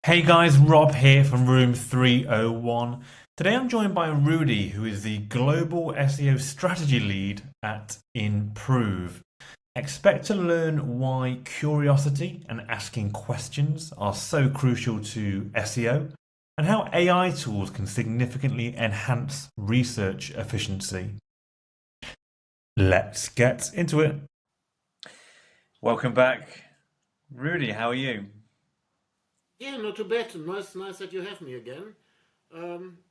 Hey guys, Rob here from Room 301. Today I'm joined by Rudi, who is the Global SEO Strategy Lead at Improove. Expect to learn why curiosity and asking questions are so crucial to SEO and how AI tools can significantly enhance research efficiency. Let's get into it. Welcome back, Rudi. How are you? Yeah, not too bad. Nice that you have me again.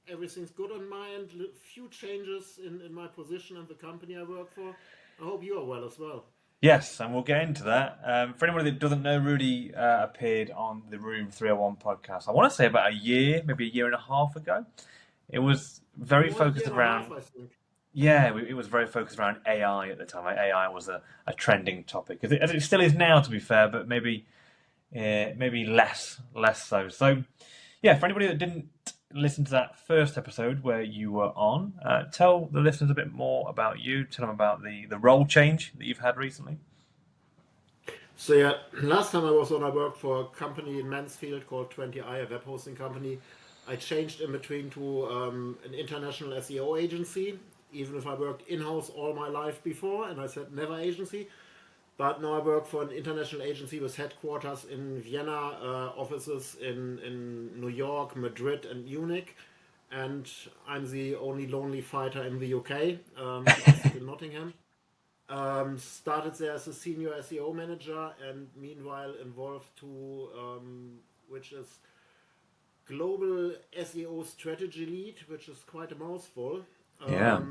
Everything's good on my end. Few changes in my position and the company I work for. I hope you are well as well. Yes, and we'll get into that. For anybody that doesn't know, Rudi appeared on the Room 301 podcast. I want to say about a year, maybe a year and a half ago. It was very One year focused and a half, around, I think. yeah, it was very focused around AI at the time. Like, AI was a trending topic, as it still is now, to be fair, but maybe less so. So, yeah, for anybody that didn't listen to that first episode where you were on, tell the listeners a bit more about you. Tell them about the role change that you've had recently. So yeah, last time I was on, I worked for a company in Mansfield called 20i, a web hosting company. I changed in between to an international SEO agency, even if I worked in-house all my life before, and I said never agency. But now I work for an international agency with headquarters in Vienna, offices in New York, Madrid, and Munich. And I'm the only lonely fighter in the UK. I sit in Nottingham. Started there as a senior SEO manager, and meanwhile involved to which is Global SEO Strategy Lead, which is quite a mouthful. Yeah.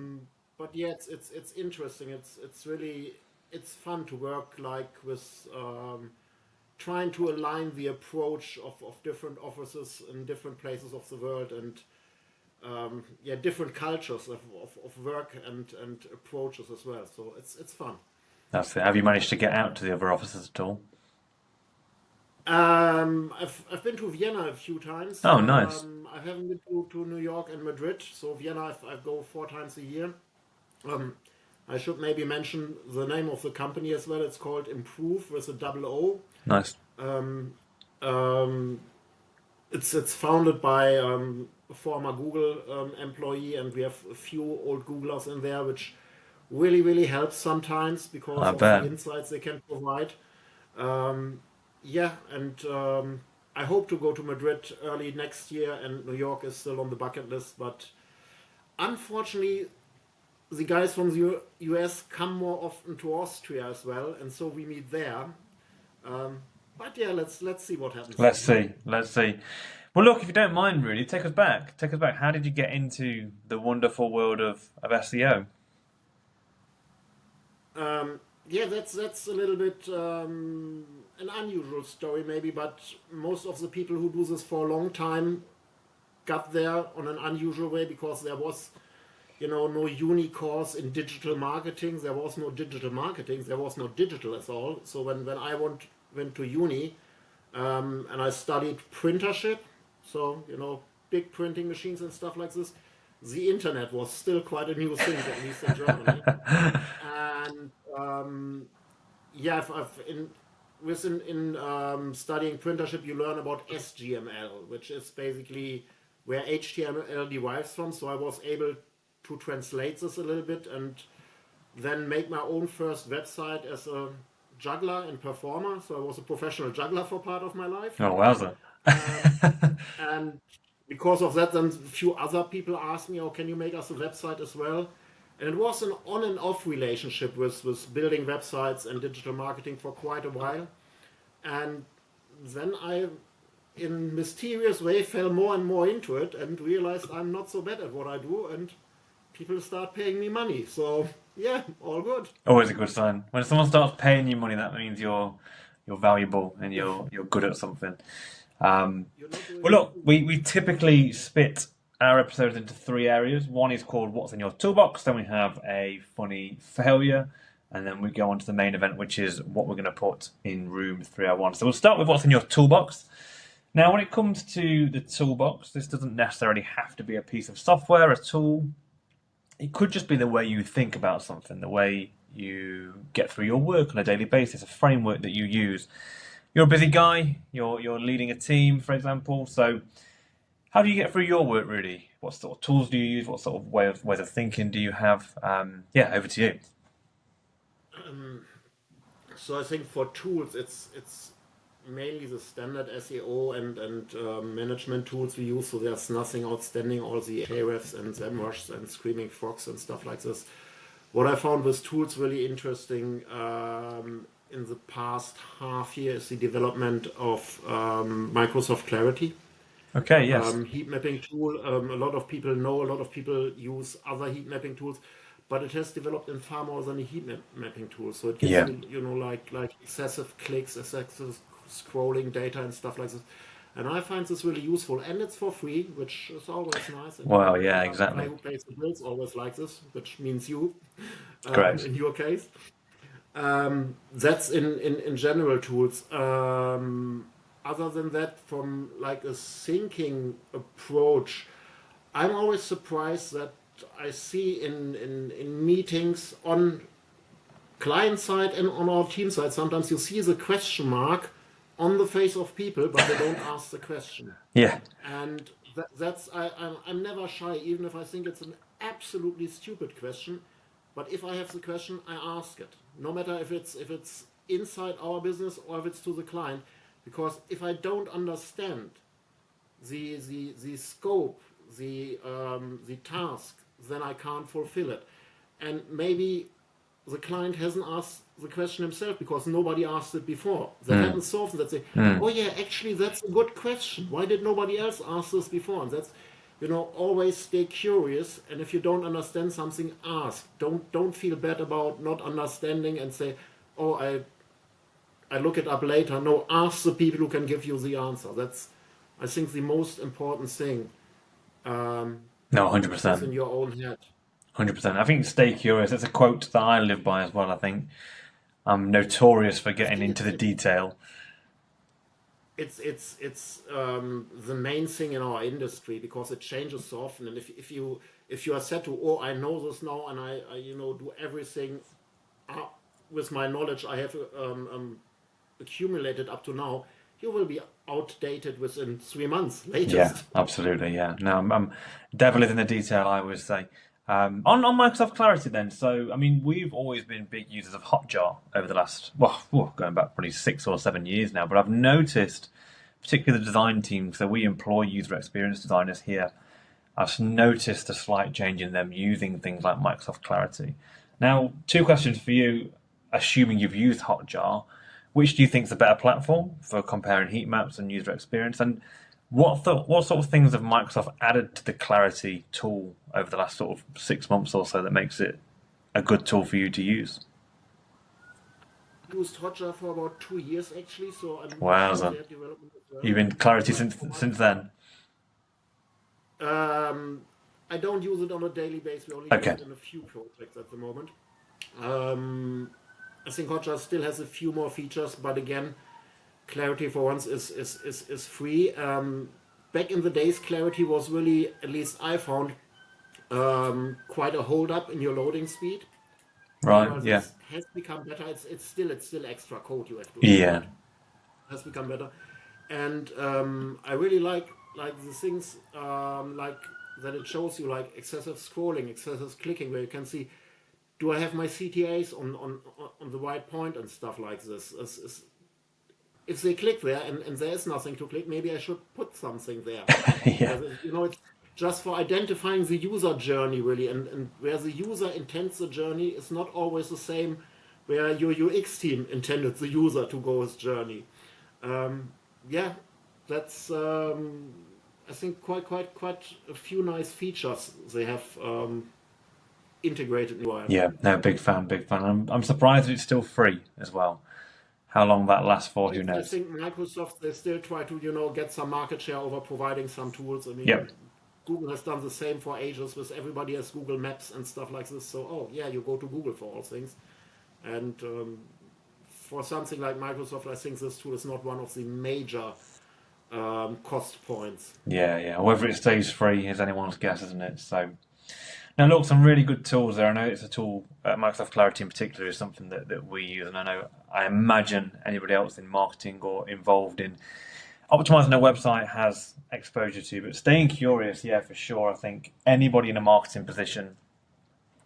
But yeah, it's interesting. It's really it's fun to work like with trying to align the approach of different offices in different places of the world and yeah, different cultures of work and approaches as well. So it's fun. That's it. Have you managed to get out to the other offices at all? I've been to Vienna a few times. Oh, nice. I haven't been to New York and Madrid. So Vienna, I go 4 times a year. Um, I should maybe mention the name of the company as well. It's called Improve with a double O. Nice. Um, um, it's founded by a former Google employee, and we have a few old Googlers in there, which really helps sometimes because I of the bet. insights they can provide. Um, yeah, and I hope to go to Madrid early next year, and New York is still on the bucket list. But unfortunately, the guys from the US come more often to Austria as well, and so we meet there. Um, but yeah, let's see what happens. Let's see. Let's see. Well, look, if you don't mind, really, take us back. Take us back. How did you get into the wonderful world of SEO? Yeah, that's a little bit an unusual story, maybe, but most of the people who do this for a long time got there on an unusual way because there was, no uni course in digital marketing. There was no digital marketing. There was no digital at all. So when I went to uni and I studied printership, so big printing machines and stuff like this, the internet was still quite a new thing, at least in Germany. And yeah, in studying printership, you learn about SGML, which is basically where HTML derives from. So I was able to translate this a little bit and then make my own first website as a juggler and performer. So I was a professional juggler for part of my life. Oh, wowza. Um, and because of that, then a few other people asked me, "Oh, can you make us a website as well?" And it was an on and off relationship with building websites and digital marketing for quite a while. And then I, in mysterious way, fell more and more into it and realized I'm not so bad at what I do, and people start paying me money. So yeah, all good. Always a good sign. When someone starts paying you money, that means you're valuable and Yeah, you're good at something. Um, you're not doing well, it look, too we typically split our episodes into three areas. One is called "What's in Your Toolbox." Then we have a funny failure, and then we go on to the main event, which is what we're going to put in Room 301. So we'll start with what's in your toolbox. Now, when it comes to the toolbox, this doesn't necessarily have to be a piece of software, a tool. It could just be the way you think about something, the way you get through your work on a daily basis, a framework that you use. you're a busy guy. You're leading a team, for example. So how do you get through your work, Rudi? What sort of tools do you use? What sort of ways of thinking do you have? Yeah, over to you. So I think for tools, it's mainly the standard SEO and management tools we use. So there's nothing outstanding. All the Ahrefs and ZEMrush and Screaming Frogs and stuff like this. What I found with tools really interesting in the past half year is the development of Microsoft Clarity. Okay. Yes. Heat mapping tool. A lot of people know, a lot of people use other heat mapping tools, but it has developed in far more than a mapping tool. So it gives Yeah. you, like excessive clicks, excessive scrolling data and stuff like this. And I find this really useful, and it's for free, which is always nice. And Well. Yeah. the guy Exactly. who pays the bills always likes this, which means you, Great. in your case. That's in general tools. Other than that, from like a thinking approach, I'm always surprised that I see in meetings on client side and on our team side, sometimes you see the question mark on the face of people, but they don't ask the question. Yeah. And I'm never shy, even if I think it's an absolutely stupid question. But if I have the question, I ask it, no matter if it's inside our business or if it's to the client, because if I don't understand the scope, the task, then I can't fulfill it. And maybe the client hasn't asked the question himself because nobody asked it before. That Mm. happens so often that say, Mm. "Oh yeah, actually that's a good question. Why did nobody else ask this before?" And that's, always stay curious. And if you don't understand something, ask. Don't feel bad about not understanding and say, "Oh, I look it up later." No, ask the people who can give you the answer. That's, I think, the most important thing No, hundred within percent. your own head. 100%. I think stay curious. It's a quote that I live by as well. I think I'm notorious for getting into It's the detail. the main thing in our industry because it changes so often. And if you are said to, "Oh, I know this now, and I do everything uh, with my knowledge I have accumulated up to now," you will be outdated within 3 months Yeah, latest. absolutely. Yeah. No, I'm devil is in the detail, I would say. On Microsoft Clarity, then. So, I mean, we've always been big users of Hotjar over the last, well, going back probably 6 or 7 years now. But I've noticed, particularly the design team, so we employ user experience designers here. I've noticed a slight change in them using things like Microsoft Clarity. Now, two questions for you, assuming you've used Hotjar. Which do you think is a better platform for comparing heat maps and user experience? And what sort of things have Microsoft added to the Clarity tool over the last sort of 6 months or so that makes it a good tool for you to use? Used Hotjar for about 2 years actually, so I'm not sure Wowza. their development as well. You've been Clarity But since for my since then? I don't use it on a daily basis. We only use Okay. it in a few projects at the moment. Um, I think Hotjar still has a few more features, but again, Clarity for once is free. Back in the days, Clarity was really, at least I found, quite a hold up in your loading speed. Right. Meanwhile, Yeah. this has become better. It's still extra code, you have to admit, Yeah. but it has become better. And I really like the things like that it shows you like excessive scrolling, excessive clicking, where you can see, do I have my CTAs on the right point and stuff like this. If they click there and there is nothing to click, maybe I should put something there. Yeah. Where it's just for identifying the user journey really, and where the user intends the journey is not always the same where your UX team intended the user to go his journey. Yeah, that's I think quite a few nice features they have integrated in UI. Yeah. No, big fan, big fan. I'm surprised it's still free as well. How long that lasts for, who I knows? think Microsoft, they still try to get some market share over providing some tools. I mean, Yep. Google has done the same for ages with everybody has Google Maps and stuff like this. So, oh yeah, you go to Google for all things. And for something like Microsoft, I think this tool is not one of the major cost points. Yeah, yeah. Whether it stays free is anyone's guess, isn't it? So Now, look, some really good tools there. I know it's a tool, Microsoft Clarity in particular, is something that we use, and I imagine anybody else in marketing or involved in optimizing their website has exposure to. But staying curious, yeah, for sure. I think anybody in a marketing position,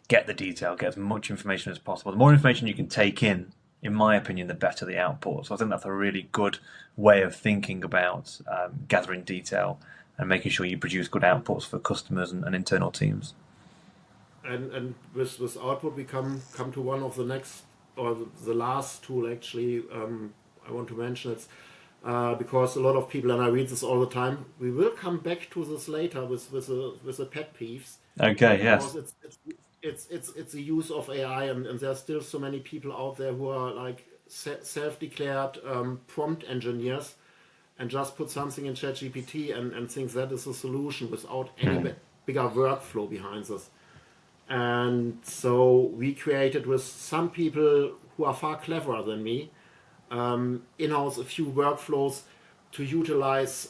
get the detail, get as much information as possible. The more information you can take in my opinion, the better the output. So I think that's a really good way of thinking about gathering detail and making sure you produce good outputs for customers and internal teams. And with output, we come to one of the next, or the last tool actually. I want to mention it because a lot of people, and I read this all the time. We will come back to this later with the pet peeves, Okay, because yes. it's the use of AI, and there's still so many people out there who are like self-declared prompt engineers and just put something in ChatGPT and think that is a solution without any bigger workflow behind this. And so we created with some people who are far cleverer than me in-house a few workflows to utilize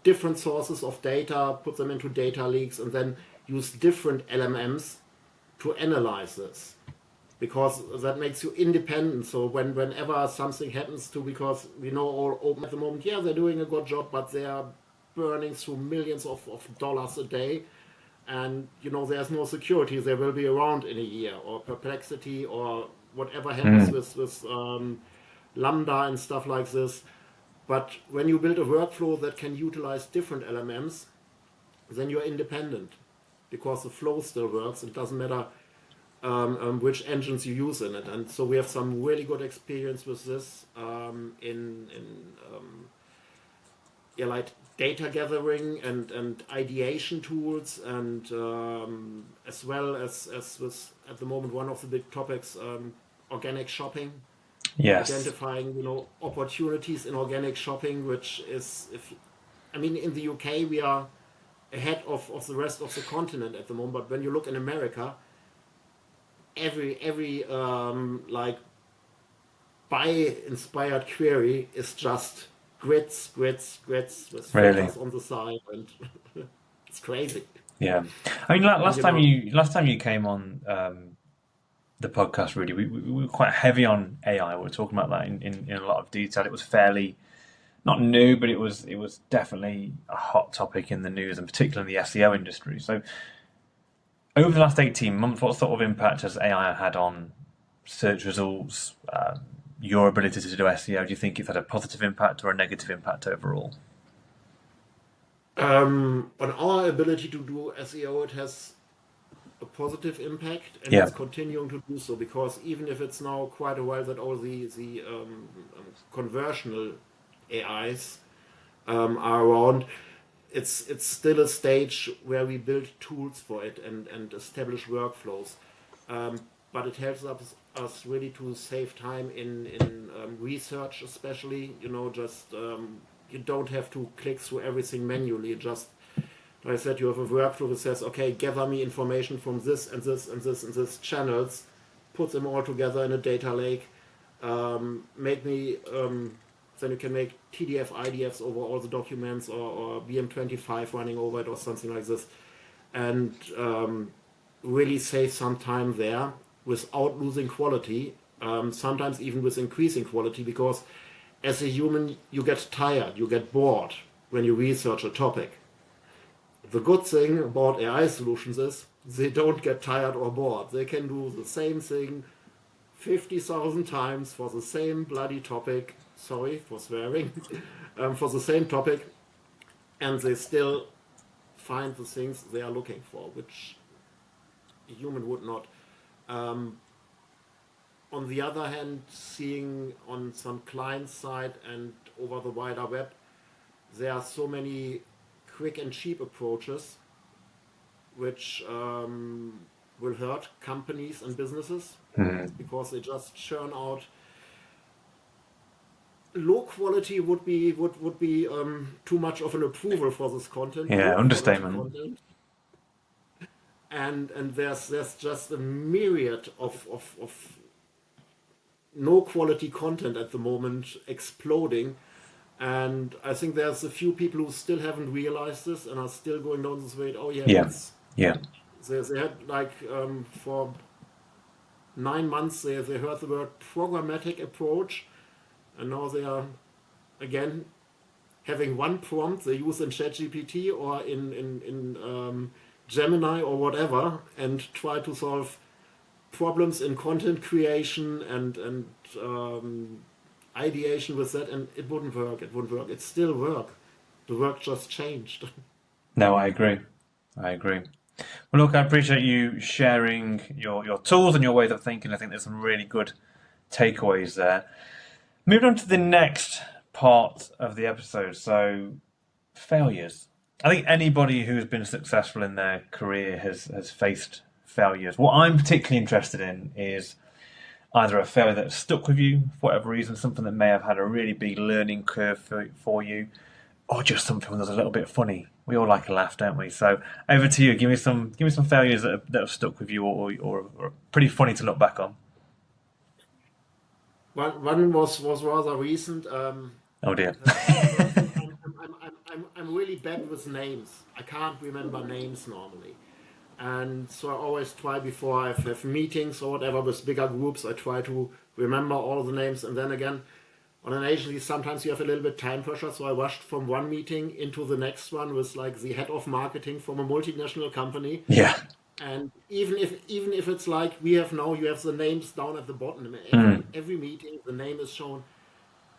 different sources of data, put them into data leaks, and then use different LMMs to analyze this. Because that makes you independent. So whenever something happens to, because we know all open at the moment, yeah, they're doing a good job, but they are burning through millions of dollars a day. And there's no security. They will be around in a year, or Perplexity, or whatever happens with Lambda and stuff like this. But when you build a workflow that can utilize different LMMs, then you're independent, because the flow still works. It doesn't matter which engines you use in it. And so we have some really good experience with this in like data gathering and ideation tools, and as well as with at the moment one of the big topics, organic shopping, Yes. identifying opportunities in organic shopping, which is, I mean, in the UK we are ahead of the rest of the continent at the moment, but when you look in America, every like buy inspired query is just grids with Really. filters on the side, and it's crazy. Yeah. I mean, And last time you came on the podcast, Rudy, we were quite heavy on AI. We were talking about that in a lot of detail. It was fairly not new, but it was definitely a hot topic in the news, and particularly in the SEO industry. So over the last 18 months, what sort of impact has AI had on search results, your ability to do SEO? Do you think it's had a positive impact or a negative impact overall? on our ability to do SEO, it has a positive impact, and Yeah. it's continuing to do so, because even if it's now quite a while that all the conversational AIs are around, it's still a stage where we build tools for it and establish workflows. But it helps us really to save time in research, especially. Just you don't have to click through everything manually. Just, like I said, you have a workflow that says, okay, gather me information from this and this and this and this channels, put them all together in a data lake, make me. Then you can make TDF IDFs over all the documents, or BM25 running over it, or something like this, and really save some time there without losing quality. Sometimes even with increasing quality, because as a human you get tired, you get bored when you research a topic. The good thing about AI solutions is they don't get tired or bored. They can do the same thing 50,000 times for the same bloody topic. Sorry for swearing. For the same topic, and they still find the things they are looking for, which a human would not. Um, on the other hand, seeing on some client side and over the wider web, there are so many quick and cheap approaches which will hurt companies and businesses, because they just churn out low quality. Would be too much of an approval for this content. Low Yeah, quality understatement. content, and there's just a myriad of no quality content at the moment exploding. And I think there's a few people who still haven't realized this and are still going down this way. Oh yeah, Yeah, yeah. They had like for 9 months they heard the word programmatic approach, and now they are again having one prompt they use in ChatGPT or in Gemini or whatever, and try to solve problems in content creation and ideation with that, and it wouldn't work. It wouldn't work. It still work. The work just changed. No, I agree. I agree. Well, look, I appreciate you sharing your tools and your ways of thinking. I think there's some really good takeaways there. Moving on to the next part of the episode. So, failures. I think anybody who's been successful in their career has faced failures. What I'm particularly interested in is either a failure that stuck with you for whatever reason, something that may have had a really big learning curve for you, or just something that was a little bit funny. We all like a laugh, don't we? So over to you. Give me some failures that have stuck with you, or pretty funny to look back on. One was rather recent. Oh dear. First thing, I'm really bad with names. I can't remember names normally. And so I always try before I have meetings or whatever with bigger groups, I try to remember all the names. And then again, on an agency, sometimes you have a little bit time pressure. So I rushed from one meeting into the next one with like the head of marketing from a multinational company. Yeah. And even if it's like we have now, you have the names down at the bottom. Mm. Every meeting, the name is shown,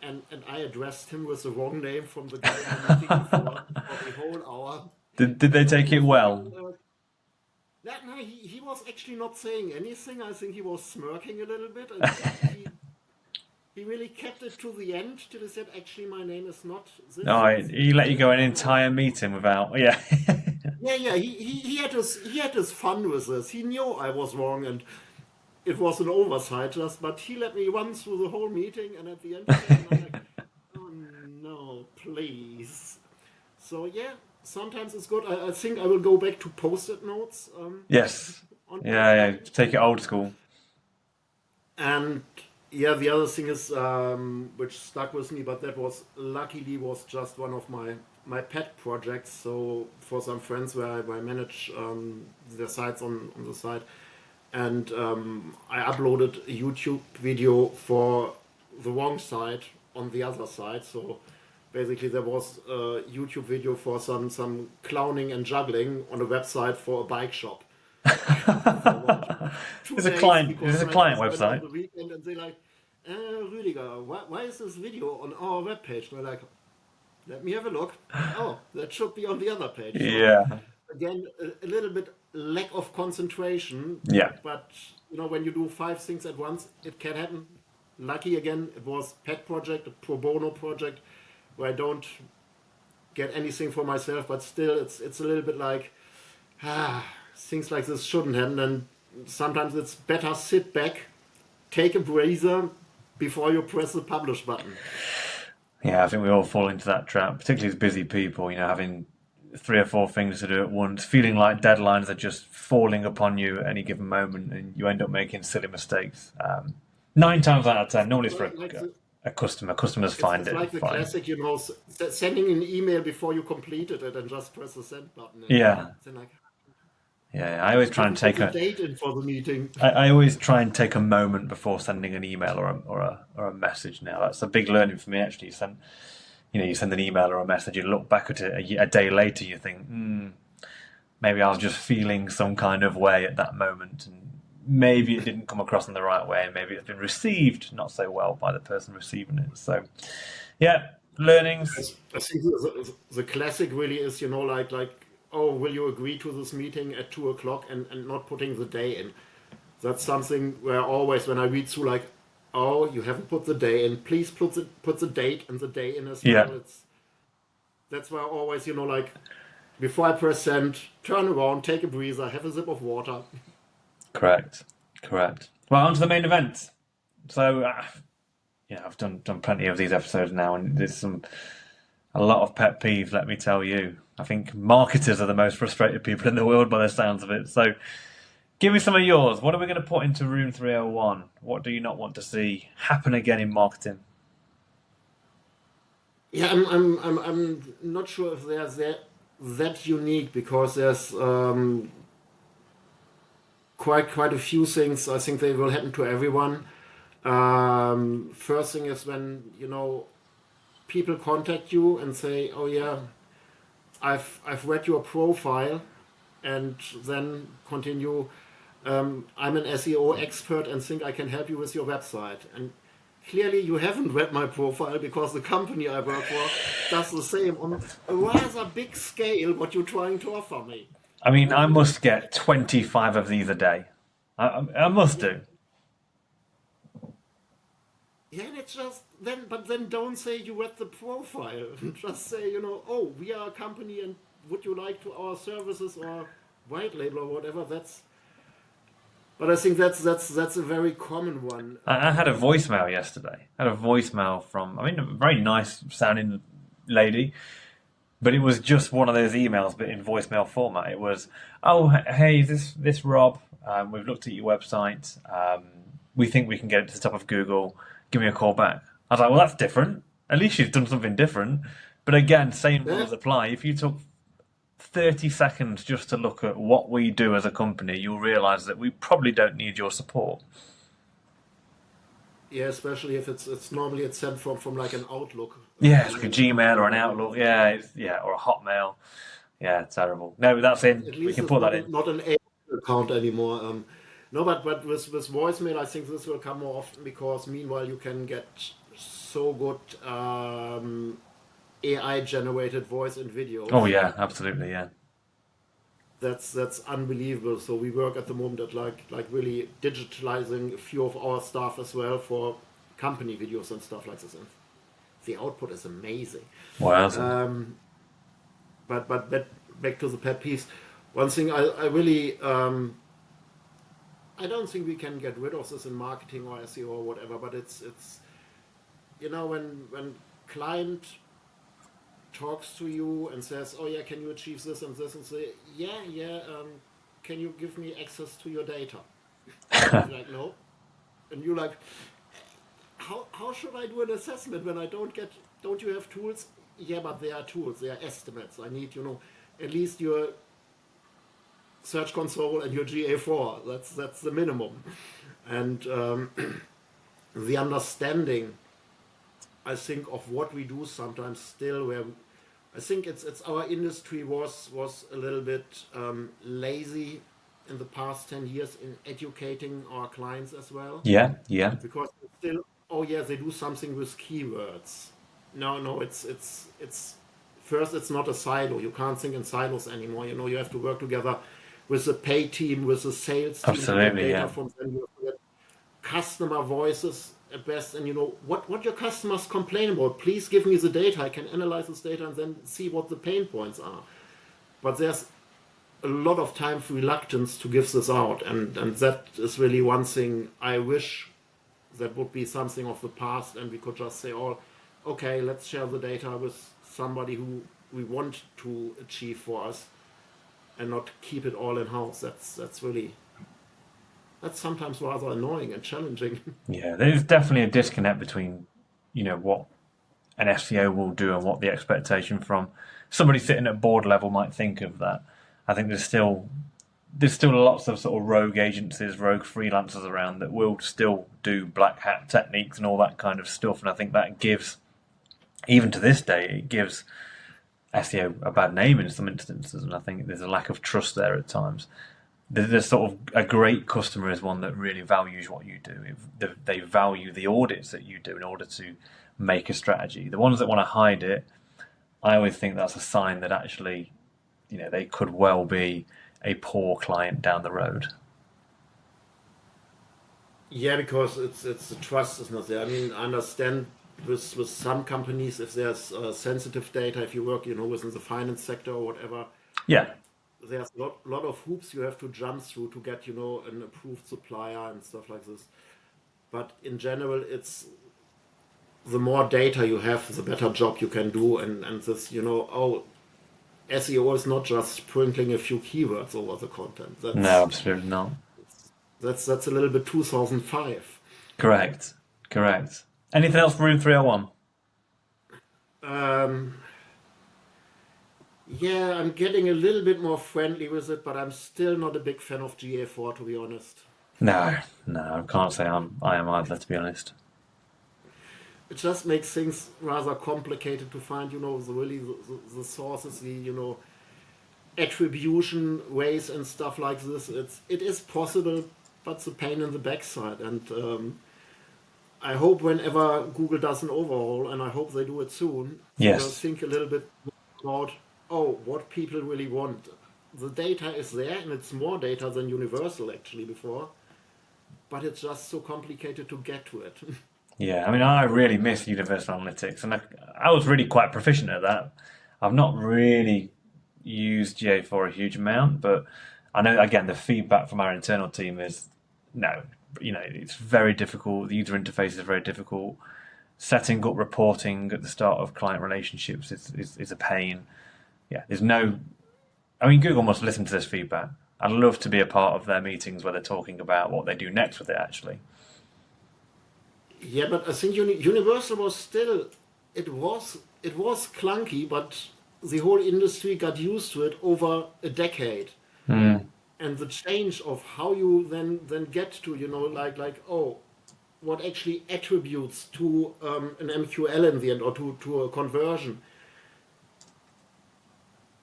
and I addressed him with the wrong name from the guy in the meeting before for the whole hour. Did they And he take it was well? looking. No, he was actually not saying anything. I think he was smirking a little bit, and he really kept it to the end till he said, "Actually, my name is not this. No, he It's let you that." go an And entire meeting without. Yeah. yeah. He had his fun with this. He knew I was wrong, and it was an oversight just, but he let me run through the whole meeting, and at the end he said, and I'm like, oh no, please. So yeah, sometimes it's good. I think I will go back to post-it notes Yes. on Yeah, yeah. meetings. Take it old school. And yeah, the other thing is which stuck with me, but that was luckily was just one of my pet projects. So for some friends where I manage their sites on the side, and I uploaded a YouTube video for the wrong side on the other side. So basically, there was a YouTube video for some clowning and juggling on a website for a bike shop. For about two It's a days client. Is because this a my client friends went on website? the weekend and they like, Rüdiger, why is this video on our webpage? And we're like, let me have a look. Oh, that should be on the other page. So Yeah. again, a little bit lack of concentration, Yeah. but when you do five things at once, it can happen. Lucky again, it was pet project, a pro bono project, where I don't get anything for myself, but still, it's a little bit like things like this shouldn't happen, and sometimes it's better sit back, take a breather before you press the publish button. Yeah, I think we all fall into that trap, particularly as busy people, having three or four things to do at once, feeling like deadlines are just falling upon you at any given moment, and you end up making silly mistakes. 9 times out of ten, normally it's for Like a customer. Customers find it's it like the fine. classic, sending an email before you completed it and just press the send button, and Yeah, then like yeah. I always you try and didn't put take the a. date in for the meeting. I always try and take a moment before sending an email or a message. Now that's a big learning for me. Actually, you send an email or a message, you look back at it a day later, you think, maybe I was just feeling some kind of way at that moment, and maybe it didn't come across in the right way, and maybe it's been received not so well by the person receiving it. So, yeah, learnings. I think the classic really is, like, oh, will you agree to this meeting at 2 o'clock, and not putting the day in. That's something where always when I read through, like, oh, you haven't put the day in. Please put the date and the day in as Yeah, well. That's why I always, like, before I press send, turn around, take a breather, have a sip of water. correct, correct. Well, on to the main event. So, I've done plenty of these episodes now, and there's a lot of pet peeves. Let me tell you. I think marketers are the most frustrated people in the world by the sounds of it. So, give me some of yours. What are we going to put into Room 301? What do you not want to see happen again in marketing? Yeah, I'm not sure if they're that unique because there's quite a few things. I think they will happen to everyone. First thing is when people contact you and say, "Oh yeah, I've read your profile," and then continue. I'm an SEO expert and think I can help you with your website. And clearly, you haven't read my profile because the company I work for does the same on a rather big scale. What you're trying to offer me, I and mean, I then must get 25 of these a day. I must yeah, do. yeah, and it's just then. But then don't say you read the profile. Just say oh, we are a company, and would you like to our services or white label or whatever? But I think that's a very common one. I had a voicemail yesterday. I had a voicemail from, I mean, a very nice sounding lady, but it was just one of those emails, but in voicemail format. It was, "Oh, hey, this Rob. We've looked at your website. We think we can get it to the top of Google. Give me a call back." I was like, "Well, that's different. At least she's done something different." But again, same Yeah, rules apply. If you took 30 seconds just to look at what we do as a company, you'll realise that we probably don't need your support. yeah, especially if it's normally it's sent from like an Outlook Yeah, it's like a email account Gmail or or an whatever. Outlook. Yeah, yeah, or a Hotmail. Yeah, terrible. No, that's in. At We least can it's put that in. not an A account anymore. No, but with voicemail, I think this will come more often because meanwhile you can get so good AI generated voice and Oh videos. yeah, absolutely. Yeah. That's unbelievable. So we work at the moment at like really digitalizing a few of our stuff as well for company videos and stuff like this. And the output is amazing. Wow. Um, but back to the pet peeves. One thing I really I don't think we can get rid of this in marketing or SEO or whatever. But it's when client talks to you and says, "Oh yeah, can you achieve this and this?" and say, "Yeah, yeah, can you give me access to your data?" And you're like, "No," and you're like, how should I do an assessment when I don't you have tools? Yeah, but they are tools, they are estimates. I need at least your search console and your GA4. That's the minimum, and the understanding, I think, of what we do sometimes still where I think it's our industry was a little bit lazy in the past 10 years in educating our clients as well, Yeah. Yeah. because it's still, oh yeah, they do something with keywords. No, it's first, it's not a silo. You can't think in silos anymore. You have to work together with the pay team, with the sales team to get Absolutely. data Yeah. from them. You have to get customer voices at best, and what your customers complain about. Please give me the data. I can analyze this data and then see what the pain points are. But there's a lot of time reluctance to give this out, and that is really one thing I wish that would be something of the past, and we could just say, "Oh, okay, let's share the data with somebody who we want to achieve for us, and not keep it all in house." That's sometimes rather annoying and challenging. Yeah. There's definitely a disconnect between, what an SEO will do and what the expectation from somebody sitting at board level might think of that. I think there's still lots of sort of rogue agencies, rogue freelancers around that will still do black hat techniques and all that kind of stuff. And I think that gives, even to this day, it gives SEO a bad name in some instances. And I think there's a lack of trust there at times. There's sort of a great customer is one that really values what you do. They value the audits that you do in order to make a strategy. The ones that want to hide it, I always think that's a sign that actually, they could well be a poor client down the road. Yeah, because it's the trust is not there. I mean, I understand with some companies, if there's sensitive data, if you work within the finance sector or whatever, Yeah, there's a lot of hoops you have to jump through to get an approved supplier and stuff like this. But in general, it's the more data you have, the better job you can do. And this, oh, SEO is not just sprinkling a few keywords over the content. no, absolutely not. That's a little bit 2005. Correct, correct. Anything else for Room 301? Um, Yeah, I'm getting a little bit more friendly with it, but I'm still not a big fan of GA4 to be honest. No, no, I can't say I am either, to be honest. It just makes things rather complicated to find, the sources, attribution ways and stuff like this. It is possible, but it's a pain in the backside. And I hope whenever Google does an overhaul, and I hope they do it soon, they will Yes. think a little bit about, oh, what people really want. The data is there, and it's more data than Universal actually before, but it's just so complicated to get to it. Yeah, I mean, I really miss Universal Analytics, and I was really quite proficient at that. I've not really used GA4 a huge amount, but I know, again, the feedback from our internal team is no, it's very difficult. The user interface is very difficult. Setting up reporting at the start of client relationships is a pain. Yeah, there's no. I mean, Google must listen to this feedback. I'd love to be a part of their meetings where they're talking about what they do next with it, actually. Yeah, but I think Universal was still it was clunky, but the whole industry got used to it over a decade. Mm, And the change of how you then get to like oh, what actually attributes to an MQL in the end, or to a conversion.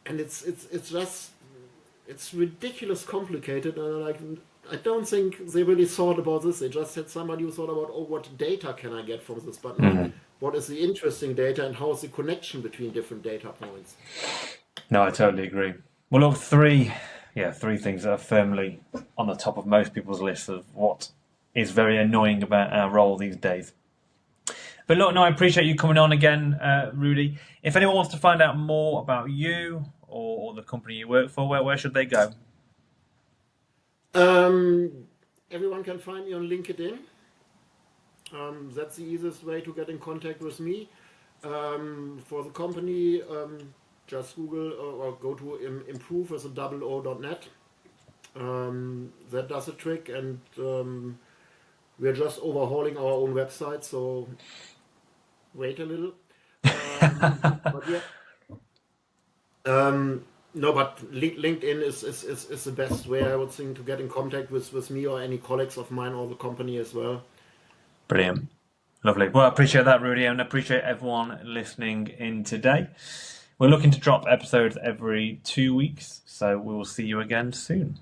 And it's just it's ridiculous complicated, and like I don't think they really thought about this. They just had somebody who thought about, oh, what data can I get from this, but not mm. what is the interesting data and how is the connection between different data points. No, I totally agree. Well, look, three things that are firmly on the top of most people's list of what is very annoying about our role these days. But look, no, I appreciate you coming on again, Rudi. If anyone wants to find out more about you or the company you work for, where should they go? Um, Everyone can find me on LinkedIn. That's the easiest way to get in contact with me. For the company, just Google or go to improve as a double o.net. That does a trick, and we're just overhauling our own website, so wait a little. But yeah, no, but LinkedIn is the best way, I would think, to get in contact with me or any colleagues of mine or the company as well. Brilliant. Lovely. Well, I appreciate that, Rudi, and I appreciate everyone listening in today. We're looking to drop episodes every 2 weeks, so we will see you again soon.